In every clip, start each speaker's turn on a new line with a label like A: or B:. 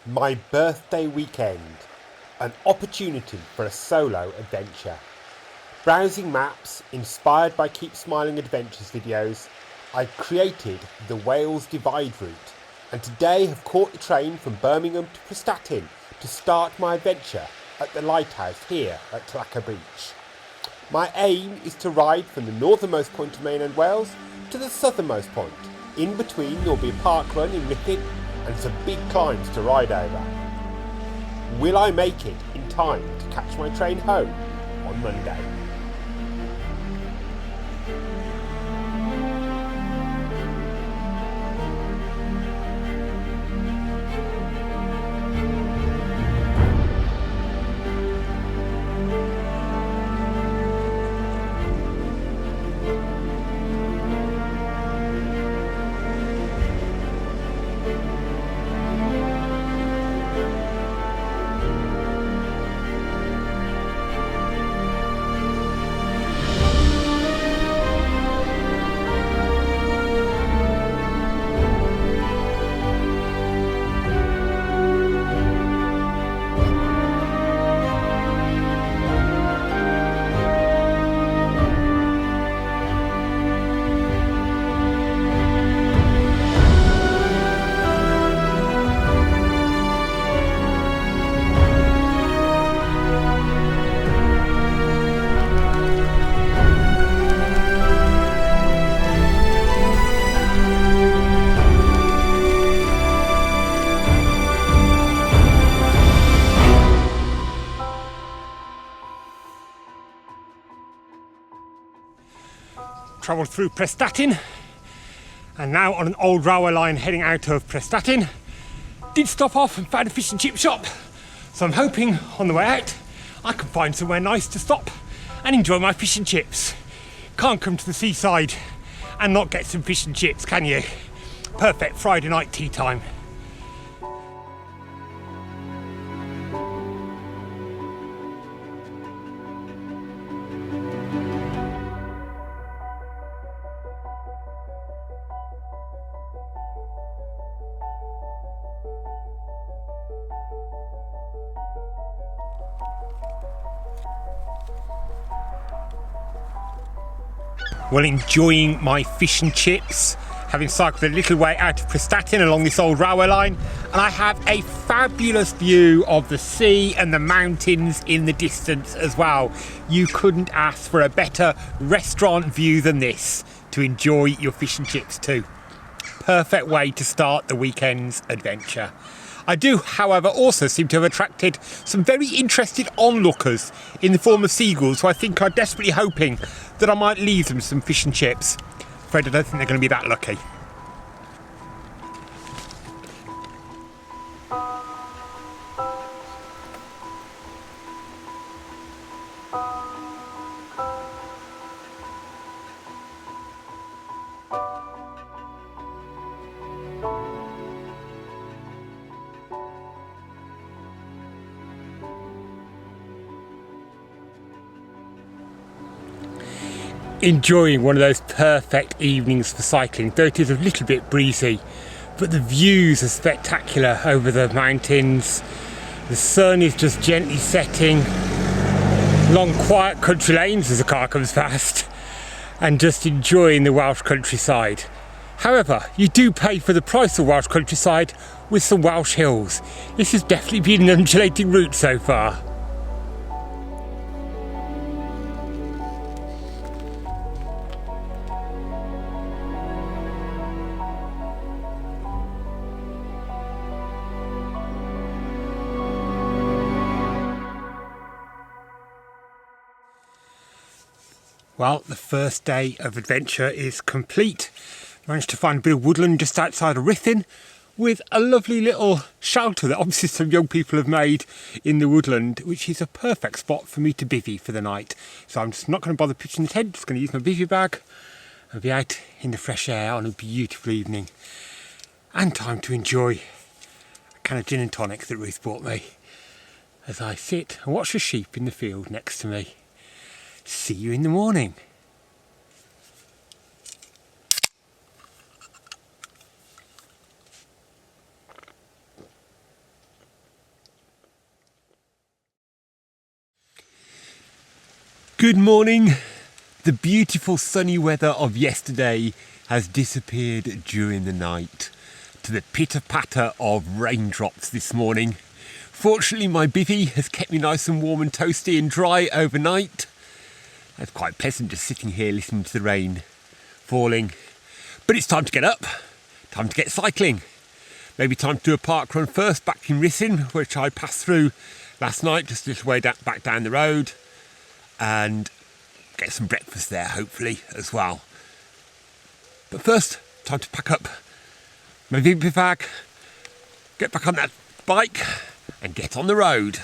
A: My birthday weekend, an opportunity for a solo adventure. Browsing maps, inspired by Keep Smiling Adventures videos, I created the Wales Divide route and today have caught the train from Birmingham to Prestatyn to start my adventure at the lighthouse here at Talacre beach. My aim is to ride from the northernmost point of mainland Wales to the southernmost point. In between there will be a parkrun in Ruthin and some big climbs to ride over. Will I make it in time to catch my train home on Monday?
B: Travelled through Prestatyn and now on an old railway line heading out of Prestatyn. Did stop off and found a fish and chip shop, so I'm hoping on the way out I can find somewhere nice to stop and enjoy my fish and chips. Can't come to the seaside and not get some fish and chips, can you? Perfect Friday night tea time. Well, enjoying my fish and chips, having cycled a little way out of Prestatyn along this old railway line, and I have a fabulous view of the sea and the mountains in the distance as well. You couldn't ask for a better restaurant view than this to enjoy your fish and chips too. Perfect way to start the weekend's adventure. I do, however, also seem to have attracted some very interested onlookers in the form of seagulls who I think are desperately hoping that I might leave them some fish and chips. Afraid I don't think they're going to be that lucky. Enjoying one of those perfect evenings for cycling, though it is a little bit breezy, but the views are spectacular over the mountains. The sun is just gently setting along quiet country lanes as the car comes past, and just enjoying the Welsh countryside. However, you do pay for the price of Welsh countryside with some Welsh hills. This has definitely been an undulating route so far. Well, the first day of adventure is complete. Managed to find a bit of woodland just outside of Ruthin with a lovely little shelter that obviously some young people have made in the woodland, which is a perfect spot for me to bivvy for the night. So I'm just not going to bother pitching the tent, just going to use my bivvy bag and be out in the fresh air on a beautiful evening. And time to enjoy a can of gin and tonic that Ruth bought me as I sit and watch the sheep in the field next to me. See you in the morning. Good morning. The beautiful sunny weather of yesterday has disappeared during the night to the pitter-patter of raindrops this morning. Fortunately, my bivvy has kept me nice and warm and toasty and dry overnight. It's quite pleasant just sitting here listening to the rain falling. But it's time to get up, time to get cycling. Maybe time to do a park run first back in Ruthin, which I passed through last night, just a little way back down the road, and get some breakfast there, hopefully, as well. But first, time to pack up my bivvy bag, get back on that bike, and get on the road.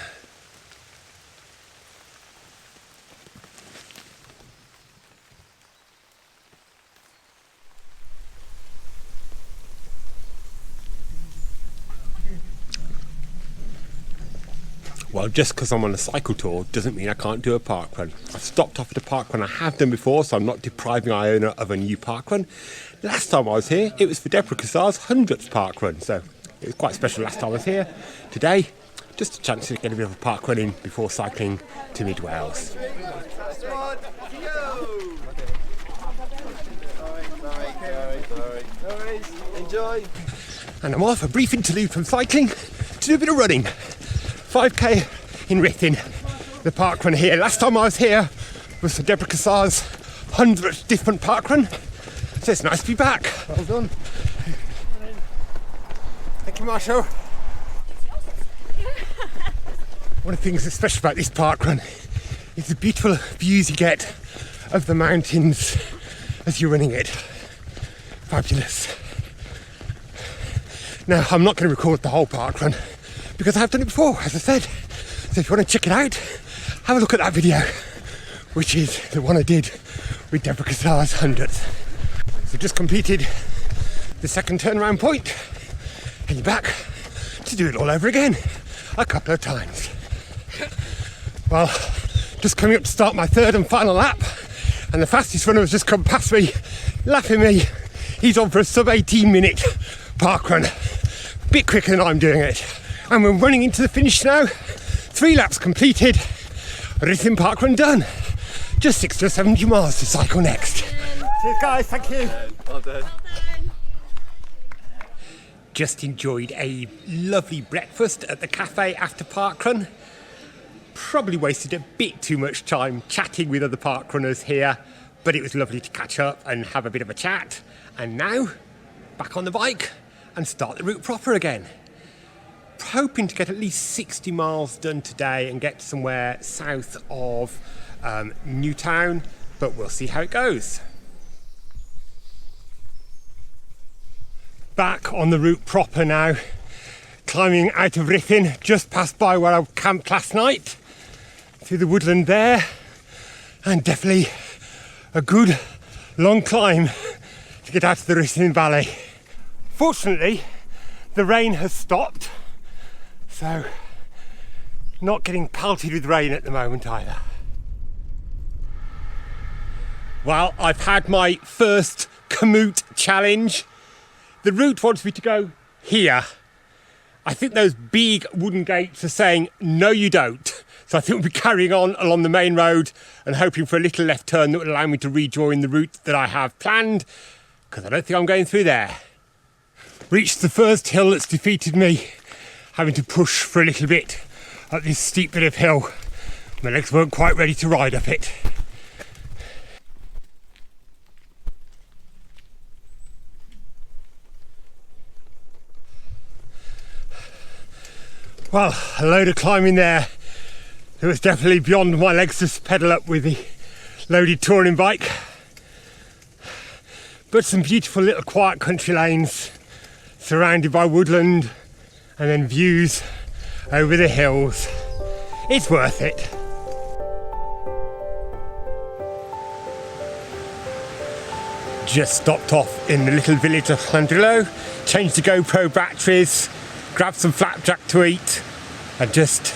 B: Well, just because I'm on a cycle tour doesn't mean I can't do a park run. I've stopped off at a park run I have done before, so I'm not depriving Iona of a new park run. Last time I was here, it was for Deborah Cassar's 100th park run, so it was quite special last time I was here. Today, just a chance to get a bit of a park run in before cycling to mid Wales.
C: Enjoy.
B: And I'm off, a brief interlude from cycling to do a bit of running. 5k in Ruthin, the park run here. Last time I was here was for Deborah Cassar's 100th different park run, so it's nice to be back.
C: Well done.
B: Thank you, Marshall. One of the things that's special about this park run is the beautiful views you get of the mountains as you're running it. Fabulous. Now, I'm not going to record the whole park run because I've done it before, as I said. So if you want to check it out, have a look at that video, which is the one I did with Deborah Cassar's 100th. So just completed the second turnaround point, heading back to do it all over again a couple of times. Well, just coming up to start my third and final lap, and the fastest runner has just come past me, lapping me. He's on for a sub 18 minute park run, a bit quicker than I'm doing it. And we're running into the finish now. 3 laps completed, Ruthin park run done. Just 60 or 70 miles to cycle next. Cheers guys, thank you.
C: Well done.
B: Just enjoyed a lovely breakfast at the cafe after park run. Probably wasted a bit too much time chatting with other park runners here, but it was lovely to catch up and have a bit of a chat. And now, back on the bike and start the route proper again. Hoping to get at least 60 miles done today and get somewhere south of Newtown, but we'll see how it goes. Back on the route proper now, climbing out of Ruthin, just passed by where I camped last night, through the woodland there, and definitely a good long climb to get out of the Ruthin Valley. Fortunately, the rain has stopped, so not getting pelted with rain at the moment either. Well, I've had my first commute challenge. The route wants me to go here. I think those big wooden gates are saying, no you don't. So I think we'll be carrying on along the main road and hoping for a little left turn that will allow me to rejoin the route that I have planned, because I don't think I'm going through there. Reached the first hill that's defeated me, having to push for a little bit up this steep bit of hill. My legs weren't quite ready to ride up it. Well, a load of climbing there. It was definitely beyond my legs to pedal up with the loaded touring bike. But some beautiful little quiet country lanes surrounded by woodland and then views over the hills. It's worth it. Just stopped off in the little village of Dolau, changed the GoPro batteries, grabbed some flapjack to eat, and just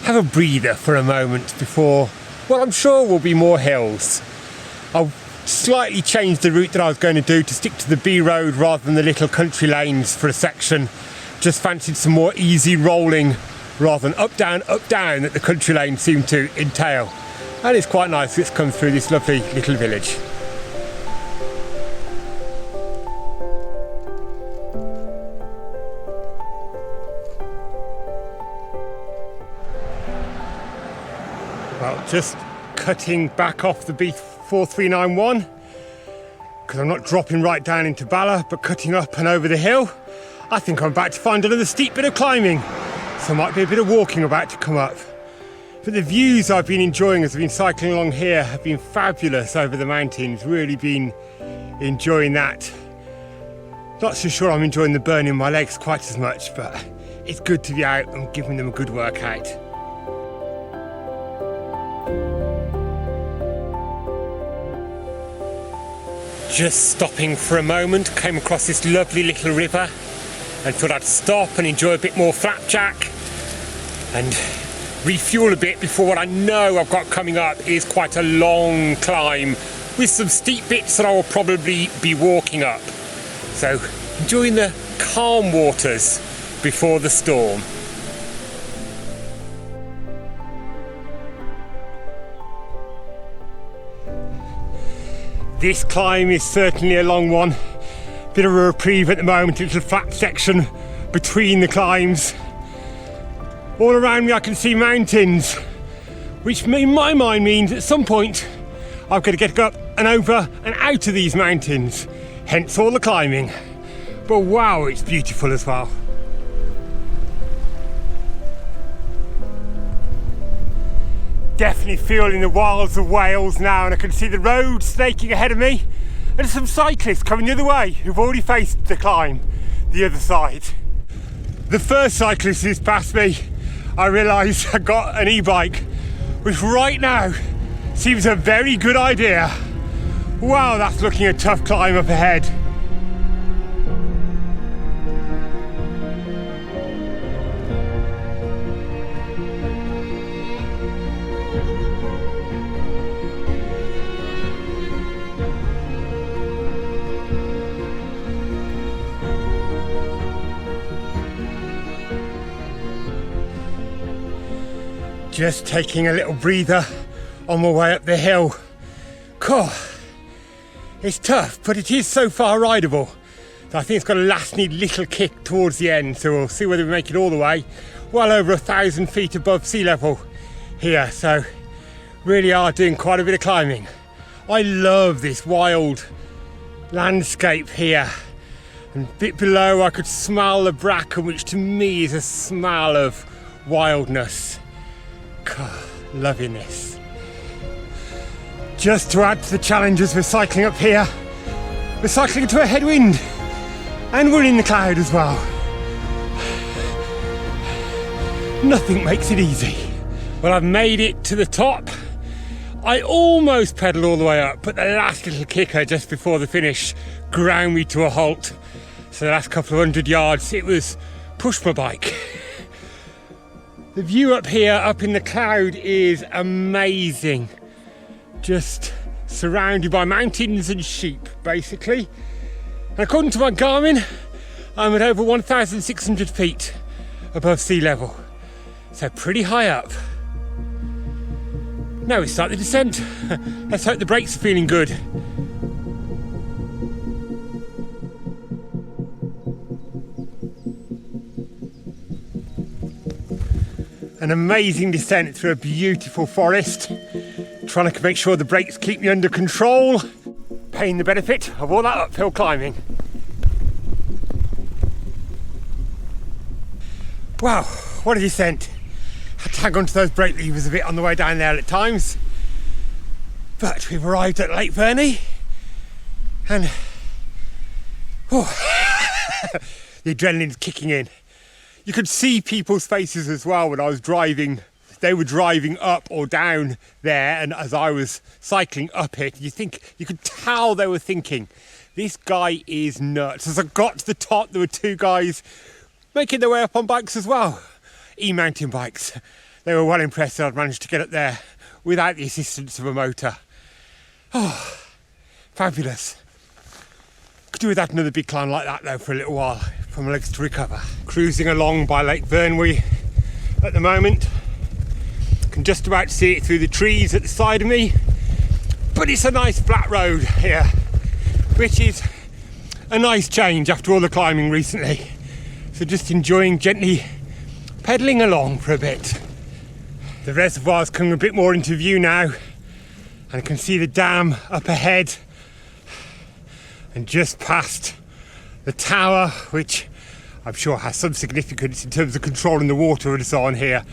B: have a breather for a moment before, well, I'm sure will be more hills. I'll slightly change the route that I was going to do to stick to the B road rather than the little country lanes for a section. Just fancied some more easy rolling rather than up down that the country lane seemed to entail. And it's quite nice. It's come through this lovely little village. Well, just cutting back off the B4391 because I'm not dropping right down into Bala, but cutting up and over the hill. I think I'm about to find another steep bit of climbing, so might be a bit of walking about to come up. But the views I've been enjoying as I've been cycling along here have been fabulous over the mountains. Really been enjoying that. Not so sure I'm enjoying the burn in my legs quite as much, but it's good to be out and giving them a good workout. Just stopping for a moment, came across this lovely little river and thought I'd stop and enjoy a bit more flapjack and refuel a bit before what I know I've got coming up is quite a long climb with some steep bits that I will probably be walking up. So enjoying the calm waters before the storm. This climb is certainly a long one. Bit of a reprieve at the moment, a little flat section between the climbs. All around me I can see mountains, which in my mind means at some point I've got to get up and over and out of these mountains, hence all the climbing. But wow, it's beautiful as well. Definitely feeling the wilds of Wales now, and I can see the road snaking ahead of me and some cyclists coming the other way who've already faced the climb the other side. The first cyclist who's passed me, I realised I got an e-bike, which right now seems a very good idea. Wow, that's looking a tough climb up ahead. Just taking a little breather on my way up the hill. God, it's tough, but it is so far rideable. I think it's got a last need little kick towards the end, so we'll see whether we make it all the way. Well over 1,000 feet above sea level here, so really are doing quite a bit of climbing. I love this wild landscape here. And a bit below I could smell the bracken, which to me is a smell of wildness. God, loving this. Just to add to the challenges we're cycling up here, we're cycling into a headwind and we're in the cloud as well. Nothing makes it easy. Well, I've made it to the top. I almost pedalled all the way up, but the last little kicker just before the finish ground me to a halt. So the last couple of 100 yards, it was push my bike. The view up here, up in the cloud, is amazing. Just surrounded by mountains and sheep, basically. And according to my Garmin, I'm at over 1,600 feet above sea level. So pretty high up. Now we start the descent. Let's hope the brakes are feeling good. An amazing descent through a beautiful forest. Trying to make sure the brakes keep me under control. Paying the benefit of all that uphill climbing. Wow, what a descent. Had to hang on to those brake levers a bit on the way down there at times. But we've arrived at Lake Vyrnwy. And the adrenaline's kicking in. You could see people's faces as well when I was driving. They were driving up or down there, and as I was cycling up it, you could tell they were thinking, this guy is nuts. As I got to the top, there were two guys making their way up on bikes as well. E-mountain bikes. They were well impressed that I'd managed to get up there without the assistance of a motor. Oh, fabulous. Could do without another big climb like that though for a little while, for my legs to recover. Cruising along by Lake Vyrnwy at the moment. Can just about see it through the trees at the side of me. But it's a nice flat road here, which is a nice change after all the climbing recently. So just enjoying gently pedalling along for a bit. The reservoir's coming a bit more into view now, and I can see the dam up ahead and just past the tower, which I'm sure has some significance in terms of controlling the water and so on here.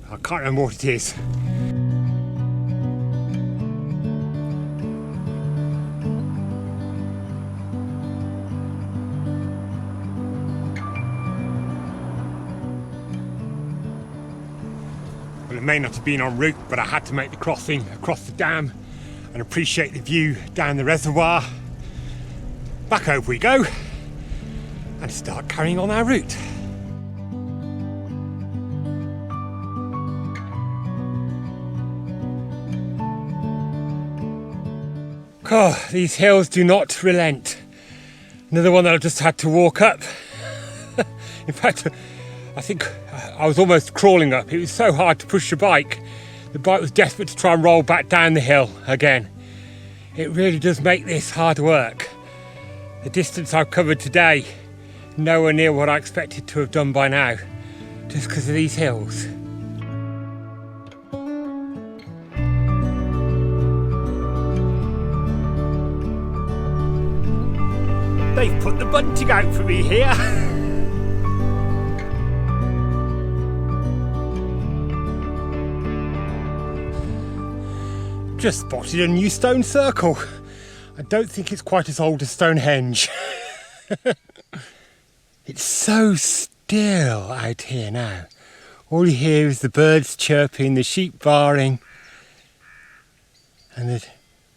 B: I can't remember what it is. Well, it may not have been en route, but I had to make the crossing across the dam and appreciate the view down the reservoir. Back over we go and start carrying on our route. Oh, these hills do not relent. Another one that I just had to walk up. In fact, I think I was almost crawling up. It was so hard to push the bike. The bike was desperate to try and roll back down the hill again. It really does make this hard work. The distance I've covered today, nowhere near what I expected to have done by now, just because of these hills. They've put the bunting out for me here. Just spotted a new stone circle. I don't think it's quite as old as Stonehenge. It's so still out here now. All you hear is the birds chirping, the sheep baaing, and a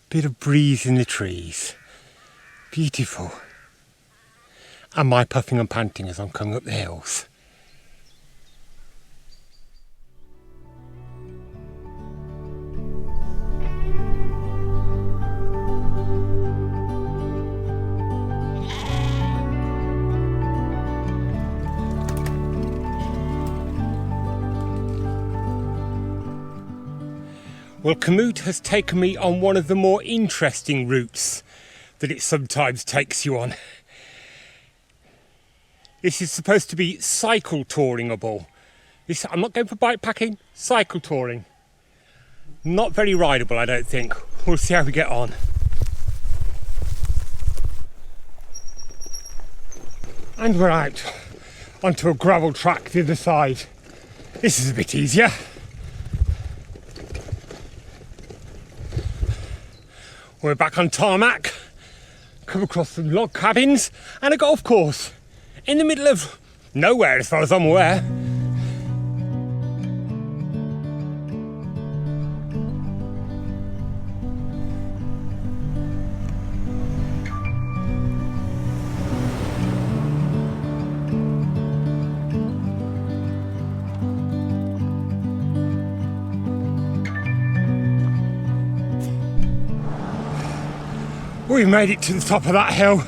B: bit of breeze in the trees. Beautiful. And my puffing and panting as I'm coming up the hills. Well, Komoot has taken me on one of the more interesting routes that it sometimes takes you on. This is supposed to be cycle touringable. I'm not going for bike packing, cycle touring. Not very rideable, I don't think. We'll see how we get on. And we're out onto a gravel track the other side. This is a bit easier. We're back on tarmac, come across some log cabins and a golf course in the middle of nowhere as far as I'm aware. We've made it to the top of that hill.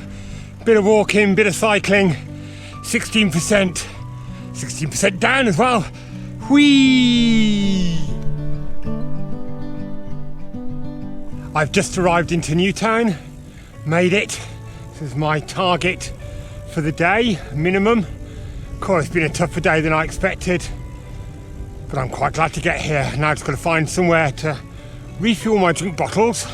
B: Bit of walking, bit of cycling. 16% down as well. Whee! I've just arrived into Newtown. Made it. This is my target for the day, minimum. Of course, it's been a tougher day than I expected, but I'm quite glad to get here. Now I've just got to find somewhere to refuel my drink bottles,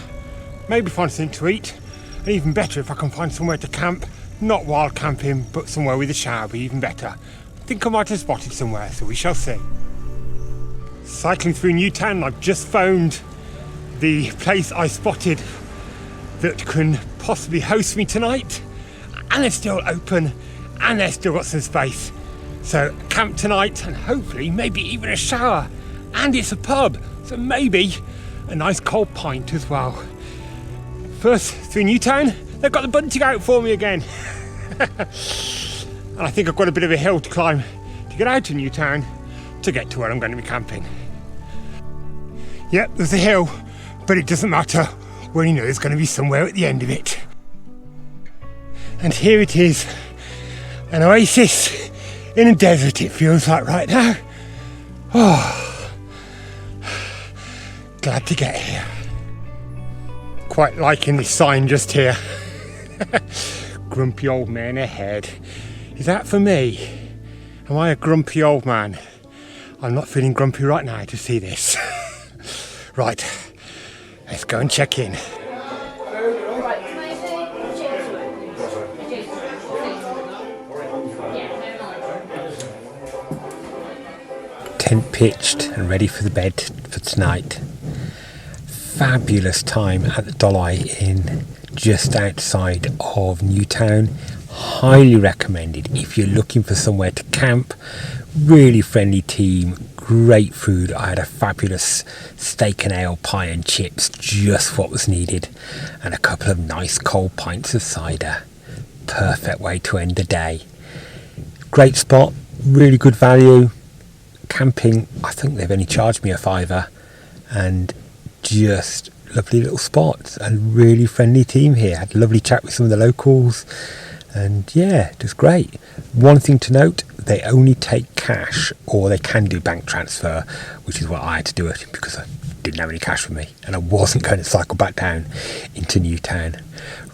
B: maybe find something to eat, and even better if I can find somewhere to camp. Not wild camping, but somewhere with a shower would be even better. I think I might have spotted somewhere, so we shall see. Cycling through Newtown, I've just found the place I spotted that can possibly host me tonight, and they're still open, and they've still got some space. So camp tonight, and hopefully maybe even a shower, and it's a pub, so maybe a nice cold pint as well. First through Newtown, they've got the bunting out for me again. And I think I've got a bit of a hill to climb to get out of Newtown to get to where I'm going to be camping. Yep, there's a hill, but it doesn't matter when you know there's going to be somewhere at the end of it. And here it is, an oasis in a desert, it feels like right now. Oh, had to get here. Quite liking this sign just here. Grumpy old man ahead. Is that for me? Am I a grumpy old man? I'm not feeling grumpy right now to see this. Right, let's go and check in. Tent pitched and ready for the bed for tonight. Fabulous time at the Dolau Inn just outside of Newtown. Highly recommended if you're looking for somewhere to camp. Really friendly team, great food. I had a fabulous steak and ale, pie and chips, just what was needed, and a couple of nice cold pints of cider. Perfect way to end the day. Great spot, really good value. Camping, I think they've only charged me a £5, and just lovely little spots and really friendly team here. Had a lovely chat with some of the locals, and yeah, just great. One thing to note, they only take cash, or they can do bank transfer, which is what I had to do it because I didn't have any cash with me and I wasn't going to cycle back down into Newtown.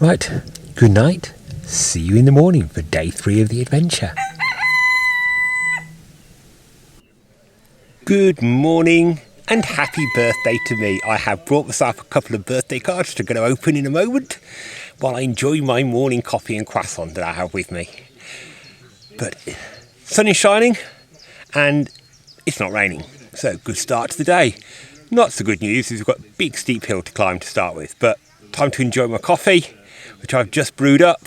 B: Right, good night. See you in the morning for day 3 of the adventure. Good morning and happy birthday to me. I have brought myself a couple of birthday cards to go to open in a moment while I enjoy my morning coffee and croissant that I have with me. But sun is shining and it's not raining, so good start to the day. Not so good news is we've got a big steep hill to climb to start with, but time to enjoy my coffee, which I've just brewed up,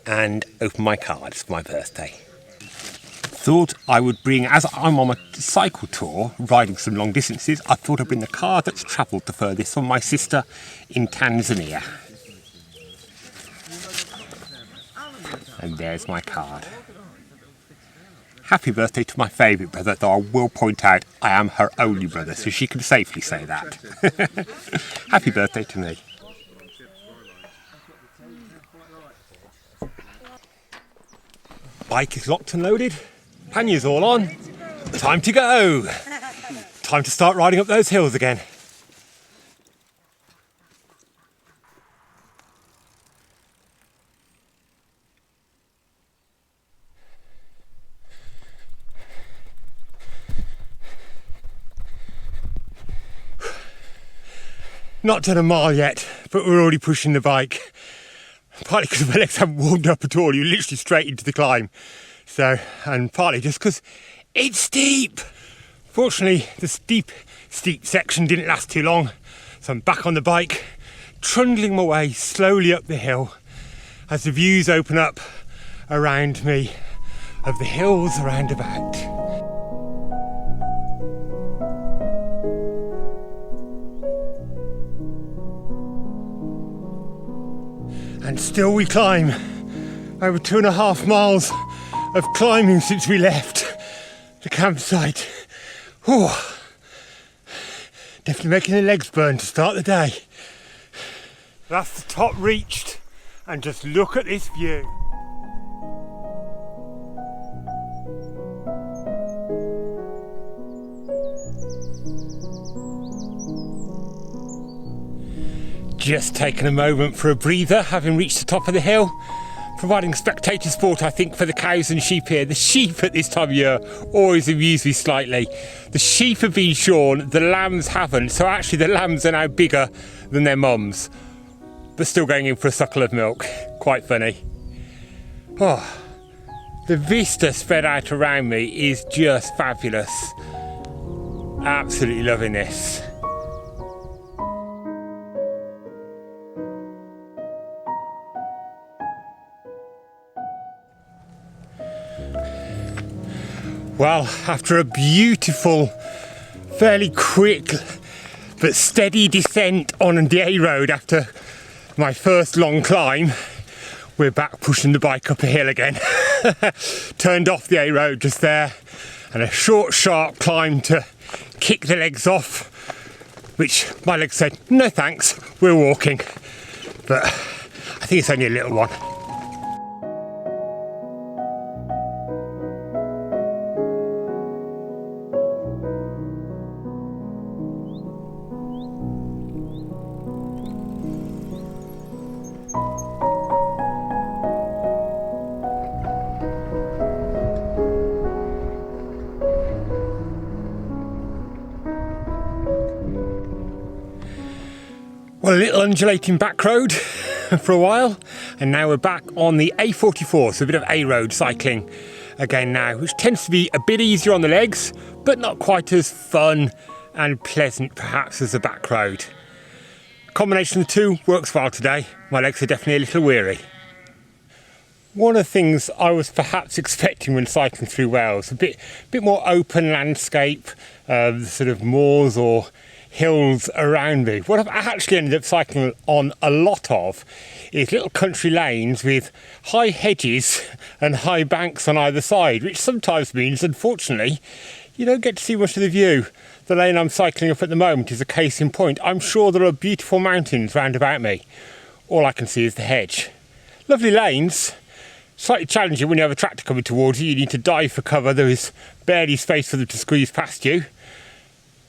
B: and open my cards for my birthday. Thought I would bring, as I'm on a cycle tour, riding some long distances, I thought I'd bring the car that's travelled the furthest from my sister in Tanzania. And there's my card. Happy birthday to my favourite brother, though I will point out I am her only brother, so she can safely say that. Happy birthday to me. Bike is locked and loaded. Panniers all on. Time to go. Time to start riding up those hills again. Not done a mile yet, but we're already pushing the bike. Partly because my legs haven't warmed up at all, you're literally straight into the climb. So, and partly just because it's steep. Fortunately, the steep section didn't last too long. So I'm back on the bike, trundling my way slowly up the hill as the views open up around me of the hills around about. And still we climb. Over 2.5 miles of climbing since we left the campsite. Whew. Definitely making the legs burn to start the day. That's the top reached, and just look at this view. Just taking a moment for a breather, having reached the top of the hill, providing spectator sport, I think, for the cows and sheep here. The sheep at this time of year always amuse me slightly. The sheep have been shorn, the lambs haven't, so actually the lambs are now bigger than their mums, but still going in for a suckle of milk. Quite funny. Oh, the vista spread out around me is just fabulous. Absolutely loving this. Well, after a beautiful, fairly quick but steady descent on the A road after my first long climb, we're back pushing the bike up a hill again. Turned off the A road just there, and a short, sharp climb to kick the legs off, which my legs said, no thanks, we're walking. But I think it's only a little one. Well, a little undulating back road for a while, and now we're back on the A44, so a bit of A-road cycling again now, which tends to be a bit easier on the legs, but not quite as fun and pleasant perhaps as the back road. Combination of the two works well today. My legs are definitely a little weary. One of the things I was perhaps expecting when cycling through Wales, a bit more open landscape, sort of moors or hills around me. What I've actually ended up cycling on a lot of is little country lanes with high hedges and high banks on either side, which sometimes means, unfortunately, you don't get to see much of the view. The lane I'm cycling up at the moment is a case in point. I'm sure there are beautiful mountains round about me. All I can see is the hedge. Lovely lanes, slightly challenging when you have a tractor coming towards you. You need to dive for cover. There is barely space for them to squeeze past you.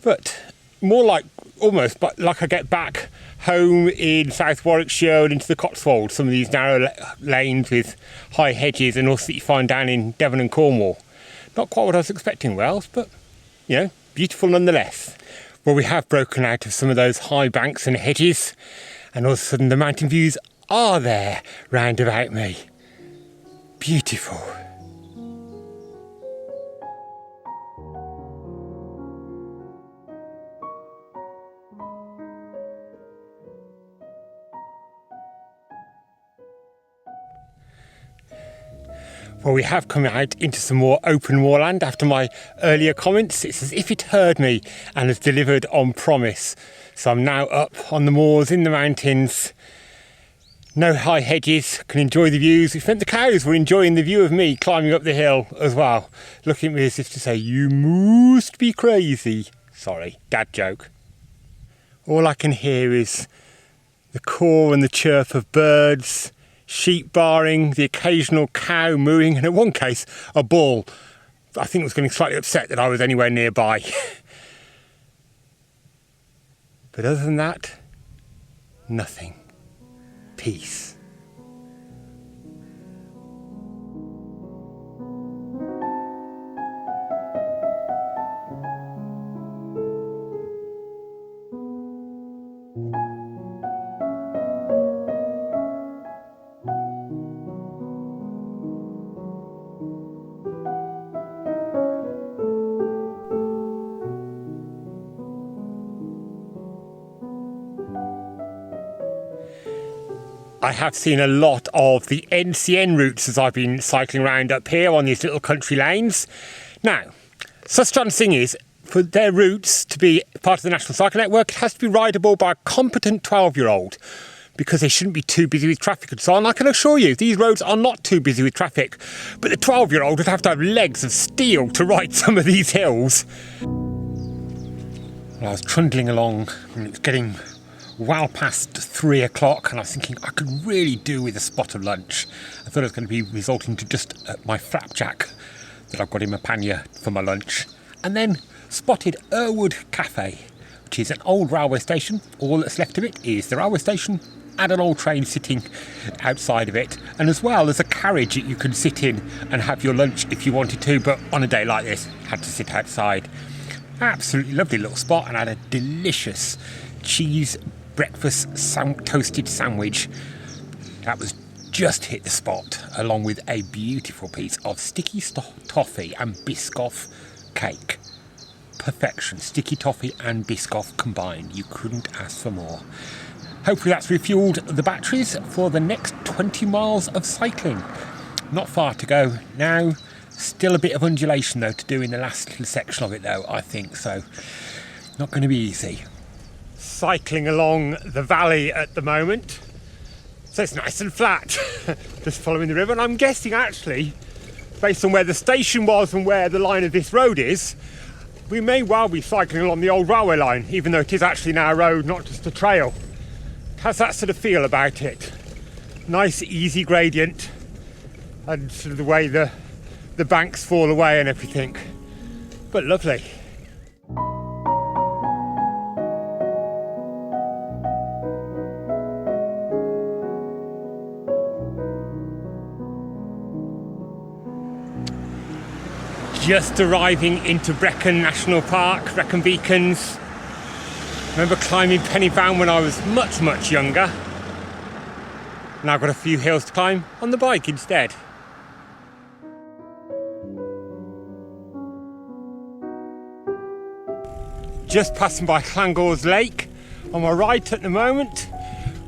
B: But more like, almost like I get back home in South Warwickshire and into the Cotswolds, some of these narrow lanes with high hedges, and also that you find down in Devon and Cornwall. Not quite what I was expecting, Wales, but, you know, beautiful nonetheless. Well, we have broken out of some of those high banks and hedges, and all of a sudden the mountain views are there round about me. Beautiful. Well, we have come out into some more open moorland after my earlier comments. It's as if it heard me and has delivered on promise. So I'm now up on the moors in the mountains. No high hedges, can enjoy the views. Which meant the cows were enjoying the view of me climbing up the hill as well, looking at me as if to say, "You must be crazy." Sorry, dad joke. All I can hear is the caw and the chirp of birds, sheep barring, the occasional cow mooing, and in one case, a bull, I think, was getting slightly upset that I was anywhere nearby. But other than that, nothing. Peace. I have seen a lot of the NCN routes as I've been cycling around up here on these little country lanes. Now, such the thing is, for their routes to be part of the National Cycle Network, it has to be rideable by a competent 12-year-old, because they shouldn't be too busy with traffic and so on. I can assure you, these roads are not too busy with traffic, but the 12-year-old would have to have legs of steel to ride some of these hills. Well, I was trundling along and it was getting well past 3 o'clock, and I was thinking I could really do with a spot of lunch. I thought it was going to be resulting to just my flapjack that I've got in my pannier for my lunch. And then spotted Erwood Cafe, which is an old railway station. All that's left of it is the railway station and an old train sitting outside of it, and as well as a carriage that you can sit in and have your lunch if you wanted to, but on a day like this, had to sit outside. Absolutely lovely little spot, and I had a delicious cheese breakfast toasted sandwich that was just hit the spot, along with a beautiful piece of sticky toffee and Biscoff cake. Perfection. Sticky toffee and Biscoff combined. You couldn't ask for more. Hopefully that's refueled the batteries for the next 20 miles of cycling. Not far to go now. Still a bit of undulation though to do in the last little section of it though, I think, so not going to be easy. Cycling along the valley at the moment, so it's nice and flat, just following the river, and I'm guessing actually, based on where the station was and where the line of this road is, we may well be cycling along the old railway line, even though it is actually now a road, not just a trail. It has that sort of feel about it. Nice easy gradient, and sort of the way the banks fall away and everything, but lovely. Just arriving into Brecon National Park, Brecon Beacons. Remember climbing Penny Van when I was much younger. Now I've got a few hills to climb on the bike instead. Just passing by Llangors Lake on my right at the moment.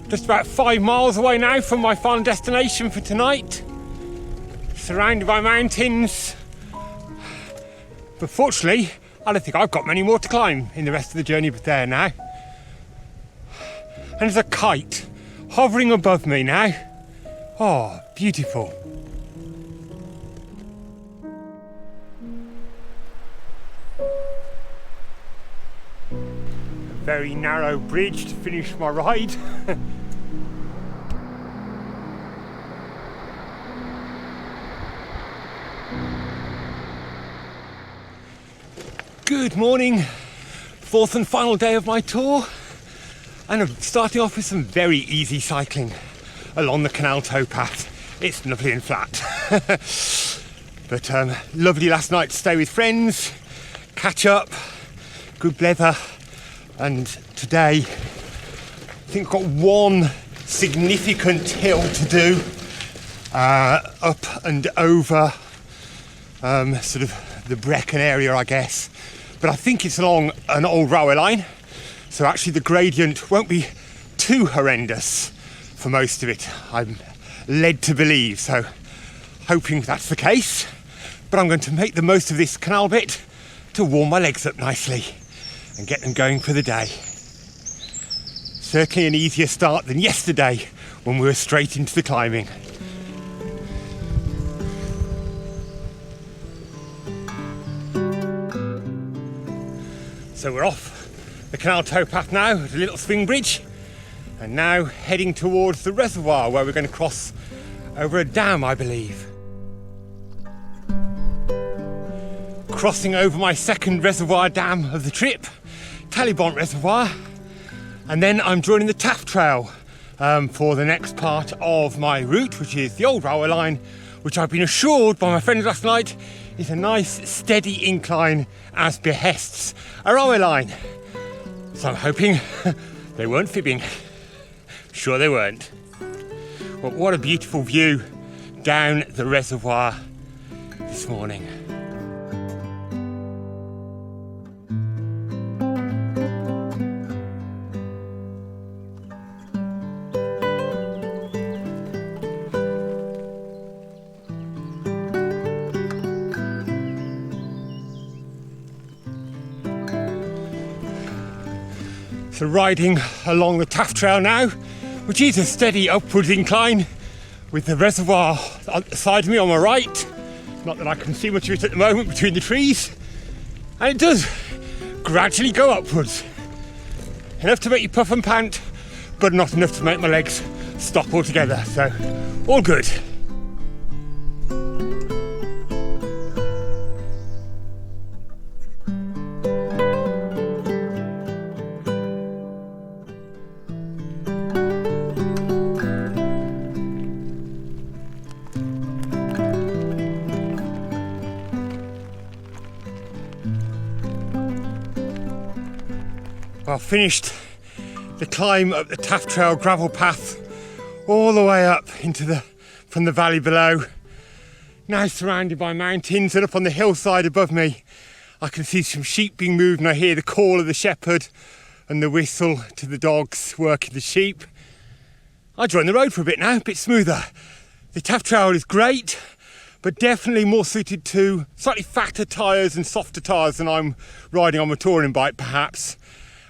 B: Just about 5 miles away now from my final destination for tonight. Surrounded by mountains. But fortunately, I don't think I've got many more to climb in the rest of the journey there now. And there's a kite hovering above me now. Oh, beautiful. A very narrow bridge to finish my ride. Good morning, fourth and final day of my tour. And I'm starting off with some very easy cycling along the canal towpath. It's lovely and flat. But lovely last night to stay with friends, catch up, good weather. And today, I think I've got one significant hill to do, up and over sort of the Brecon area, I guess. But I think it's along an old railway line. So actually the gradient won't be too horrendous for most of it, I'm led to believe, so hoping that's the case. But I'm going to make the most of this canal bit to warm my legs up nicely and get them going for the day. Certainly an easier start than yesterday when we were straight into the climbing. So we're off the canal towpath now at a little swing bridge, and now heading towards the reservoir where we're going to cross over a dam, I believe. Crossing over my second reservoir dam of the trip, Talacre Reservoir, and then I'm joining the Taff Trail for the next part of my route, which is the old railway line, which I've been assured by my friends last night is a nice steady incline as behests a railway line. So I'm hoping they weren't fibbing. Sure they weren't. Well, what a beautiful view down the reservoir this morning. So riding along the Taff Trail now, which is a steady upwards incline with the reservoir beside me on my right. Not that I can see much of it at the moment between the trees. And it does gradually go upwards. Enough to make you puff and pant, but not enough to make my legs stop altogether. So, all good. I finished the climb up the Taff Trail gravel path all the way up from the valley below. Now surrounded by mountains, and up on the hillside above me I can see some sheep being moved, and I hear the call of the shepherd and the whistle to the dogs working the sheep. I join the road for a bit now, a bit smoother. The Taff Trail is great, but definitely more suited to slightly fatter tyres and softer tyres than I'm riding on my touring bike perhaps.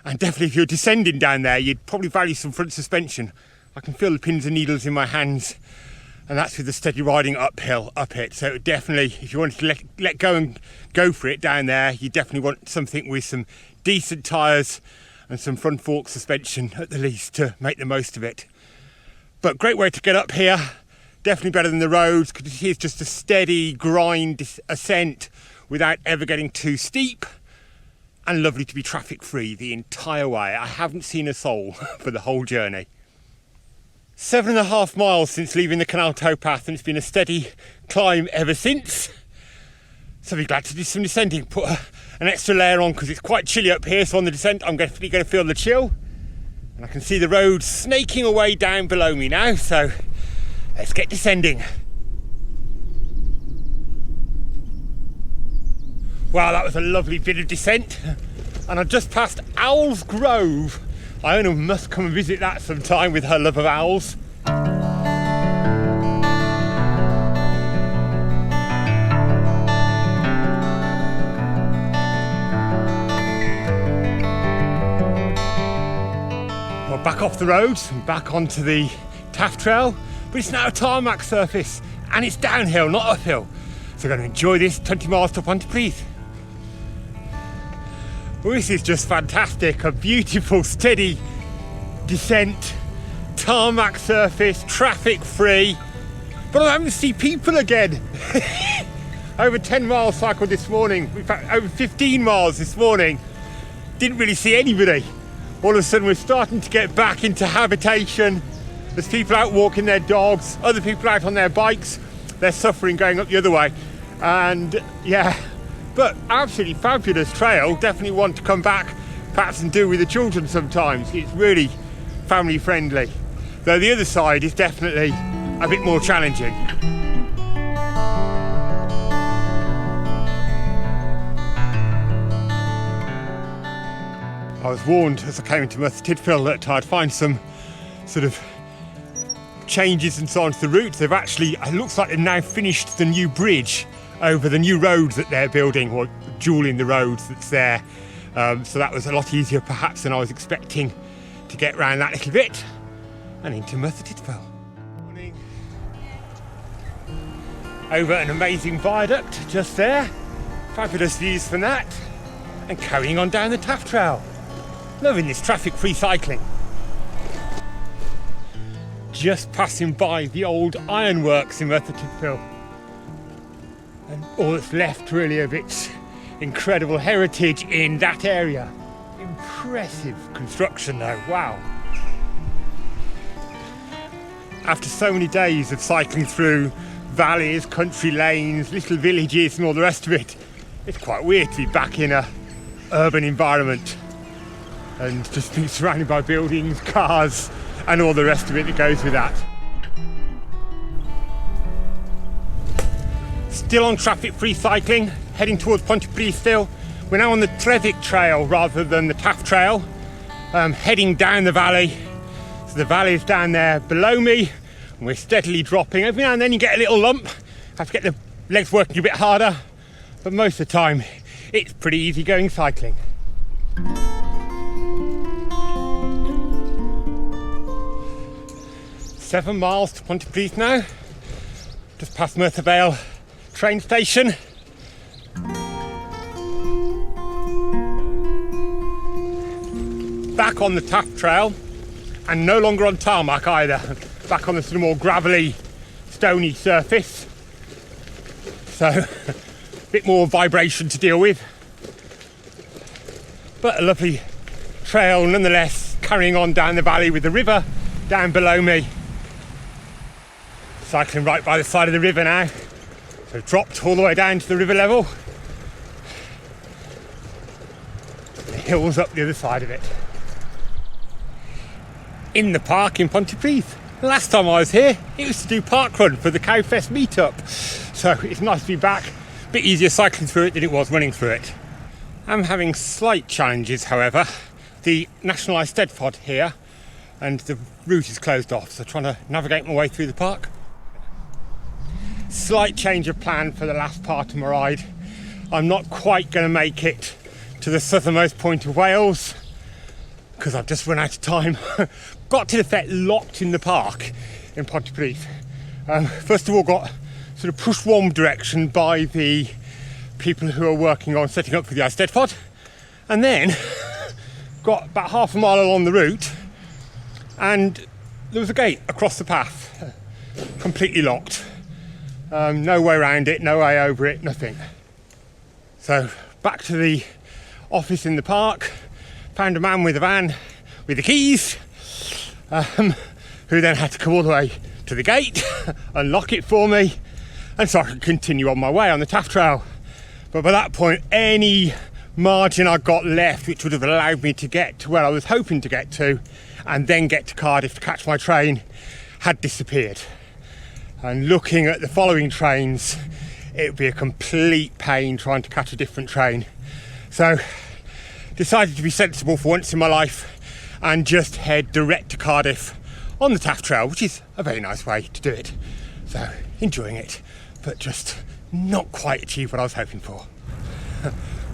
B: And definitely if you're descending down there, you'd probably value some front suspension. I can feel the pins and needles in my hands, and that's with the steady riding uphill, up it. So definitely, if you wanted to let go and go for it down there, you definitely want something with some decent tyres and some front fork suspension at the least to make the most of it. But great way to get up here. Definitely better than the roads, because it is just a steady grind ascent without ever getting too steep. And lovely to be traffic free the entire way. I haven't seen a soul for the whole journey. 7.5 miles since leaving the canal towpath, and it's been a steady climb ever since. So be glad to do some descending. Put an extra layer on because it's quite chilly up here, so on the descent I'm definitely going to feel the chill. And I can see the road snaking away down below me now, so let's get descending. Wow, that was a lovely bit of descent. And I've just passed Owl's Grove. Iona must come and visit that sometime with her love of owls. Well, back off the road and back onto the Taff Trail, but it's now a tarmac surface and it's downhill, not uphill. So we're going to enjoy this 20 miles to Pontypridd. Well, this is just fantastic. A beautiful, steady descent, tarmac surface, traffic free. But I'm having to see people again. Over 10 miles cycled this morning. In fact, over 15 miles this morning. Didn't really see anybody. All of a sudden, we're starting to get back into habitation. There's people out walking their dogs, other people out on their bikes. They're suffering going up the other way. And yeah, but absolutely fabulous trail. Definitely want to come back perhaps and do with the children sometimes. It's really family friendly, though the other side is definitely a bit more challenging. I was warned as I came into Prestatyn that I'd find some sort of changes and so on to the route. They've actually, it looks like they've now finished the new bridge over the new road that they're building, or dualling the roads that's there. So that was a lot easier perhaps than I was expecting to get around that little bit and into Prestatyn. Morning. Over an amazing viaduct just there. Fabulous views from that. And carrying on down the Taff Trail. Loving this traffic-free cycling. Just passing by the old ironworks in Prestatyn. And all that's left really of its incredible heritage in that area. Impressive construction though, wow. After so many days of cycling through valleys, country lanes, little villages and all the rest of it, it's quite weird to be back in a urban environment and just being surrounded by buildings, cars and all the rest of it that goes with that. Still on traffic-free cycling, heading towards Pontypridd still. We're now on the Trevik Trail rather than the Taff Trail, heading down the valley. So the valley is down there below me, and we're steadily dropping. Every now and then you get a little lump, have to get the legs working a bit harder, but most of the time it's pretty easy going cycling. Seven miles to Pontypridd now, just past Merthyr Vale train station. Back on the Taff Trail and no longer on tarmac either. Back on the sort of more gravelly, stony surface. So a bit more vibration to deal with. But a lovely trail nonetheless, carrying on down the valley with the river down below me. Cycling right by the side of the river now. So dropped all the way down to the river level. The hills up the other side of it. In the park in Pontypridd. Last time I was here, it was to do parkrun for the Cowfest meetup. So it's nice to be back. A bit easier cycling through it than it was running through it. I'm having slight challenges, however. The National Eisteddfod here, and the route is closed off, so trying to navigate my way through the park. Slight change of plan for the last part of my ride. I'm not quite going to make it to the southernmost point of Wales because I've just run out of time. Got to the fact locked in the park in Pontypridd. First of all, got sort of pushed one direction by the people who are working on setting up for the Eisteddfod, and then got about half a mile along the route and there was a gate across the path, completely locked. No way around it, no way over it, nothing. So back to the office in the park, found a man with a van with the keys, who then had to come all the way to the gate, unlock it for me, and so I could continue on my way on the Taff Trail. But by that point, any margin I got left, which would have allowed me to get to where I was hoping to get to, and then get to Cardiff to catch my train, had disappeared. And looking at the following trains, it would be a complete pain trying to catch a different train. So, decided to be sensible for once in my life and just head direct to Cardiff on the Taff Trail, which is a very nice way to do it. So, enjoying it, but just not quite achieved what I was hoping for.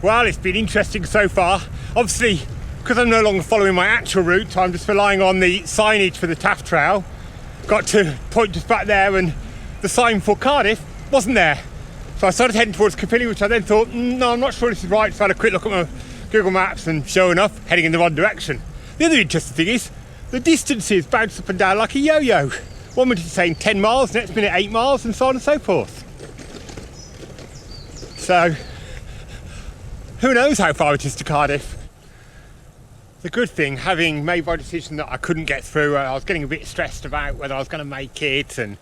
B: Well, it's been interesting so far. Obviously, because I'm no longer following my actual route, I'm just relying on the signage for the Taff Trail. Got to a point just back there and the sign for Cardiff wasn't there. So I started heading towards Capilli, which I then thought, no, I'm not sure this is right. So I had a quick look at my Google Maps and sure enough, heading in the wrong direction. The other interesting thing is, the distances bounce up and down like a yo-yo. 1 minute it's saying 10 miles, next minute 8 miles, and so on and so forth. So, who knows how far it is to Cardiff. The good thing, having made my decision that I couldn't get through, I was getting a bit stressed about whether I was going to make it and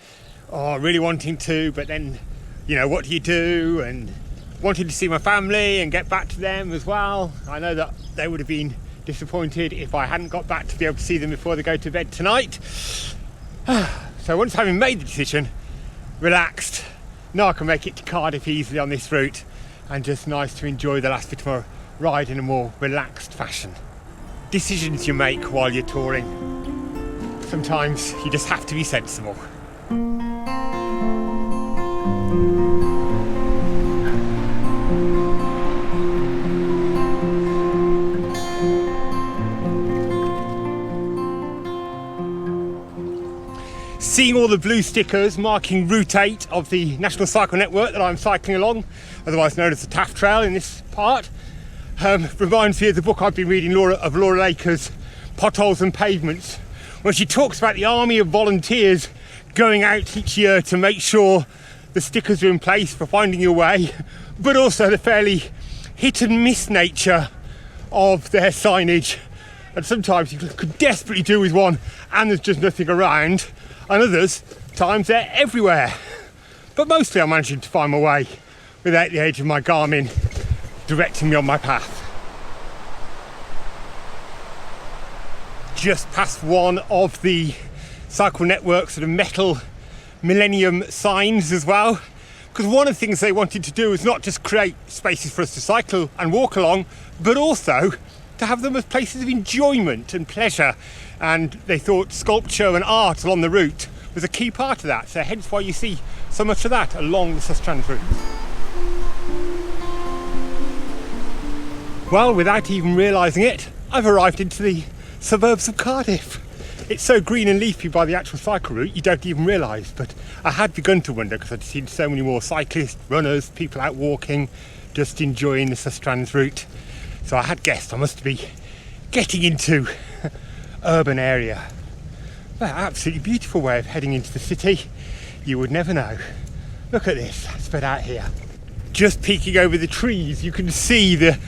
B: really wanting to, but then, you know, what do you do? And wanting to see my family and get back to them as well. I know that they would have been disappointed if I hadn't got back to be able to see them before they go to bed tonight. So once having made the decision, relaxed, now I can make it to Cardiff easily on this route, and just nice to enjoy the last bit of my ride in a more relaxed fashion. Decisions you make while you're touring, sometimes you just have to be sensible. Seeing all the blue stickers marking Route 8 of the National Cycle Network that I'm cycling along, otherwise known as the Taff Trail in this part, reminds me of the book I've been reading of Laura Laker's Potholes and Pavements, where she talks about the army of volunteers going out each year to make sure the stickers are in place for finding your way, but also the fairly hit and miss nature of their signage. And sometimes you could desperately do with one and there's just nothing around, and others times they're everywhere. But mostly I'm managing to find my way without the aid of my Garmin directing me on my path. Just past one of the Cycle Network sort of metal millennium signs as well, because one of the things they wanted to do is not just create spaces for us to cycle and walk along, but also to have them as places of enjoyment and pleasure, and they thought sculpture and art along the route was a key part of that, so hence why you see so much of that along the Sustrans route. Well, without even realising it, I've arrived into the suburbs of Cardiff. It's so green and leafy by the actual cycle route you don't even realise, but I had begun to wonder because I'd seen so many more cyclists, runners, people out walking, just enjoying the Sustrans route. So I had guessed I must be getting into urban area. But absolutely beautiful way of heading into the city. You would never know. Look at this, spread out here. Just peeking over the trees, you can see the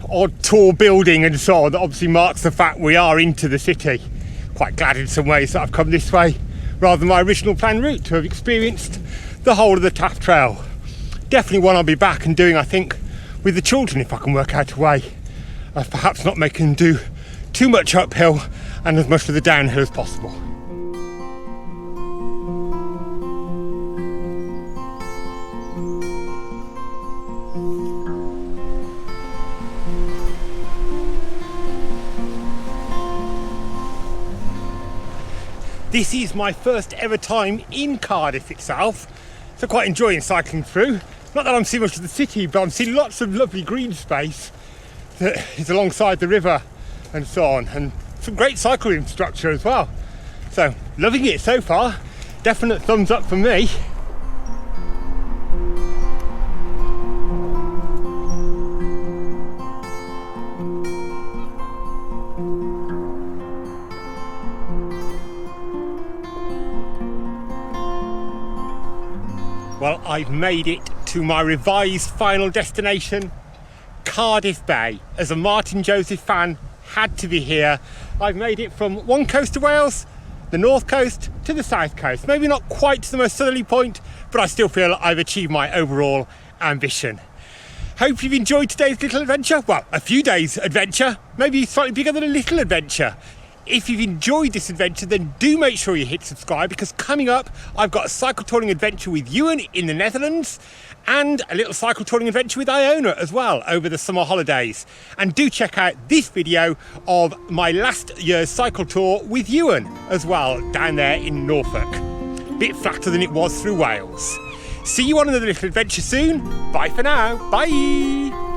B: odd tall building and so on that obviously marks the fact we are into the city. Quite glad in some ways that I've come this way rather than my original planned route to have experienced the whole of the Taff Trail. Definitely one I'll be back and doing, I think, with the children if I can work out a way of perhaps not making them do too much uphill and as much of the downhill as possible. This is my first ever time in Cardiff itself, so quite enjoying cycling through. Not that I'm seeing much of the city, but I'm seeing lots of lovely green space that is alongside the river and so on, and some great cycle infrastructure as well. So, loving it so far. Definite thumbs up from me. Well, I've made it to my revised final destination, Cardiff Bay. As a Martin Joseph fan, had to be here. I've made it from one coast of Wales, the north coast, to the south coast. Maybe not quite to the most southerly point, but I still feel I've achieved my overall ambition. Hope you've enjoyed today's little adventure. Well, a few days adventure, maybe slightly bigger than a little adventure. If you've enjoyed this adventure, then do make sure you hit subscribe, because coming up, I've got a cycle touring adventure with Ewan in the Netherlands and a little cycle touring adventure with Iona as well over the summer holidays. And do check out this video of my last year's cycle tour with Ewan as well, down there in Norfolk. Bit flatter than it was through Wales. See you on another little adventure soon. Bye for now. Bye.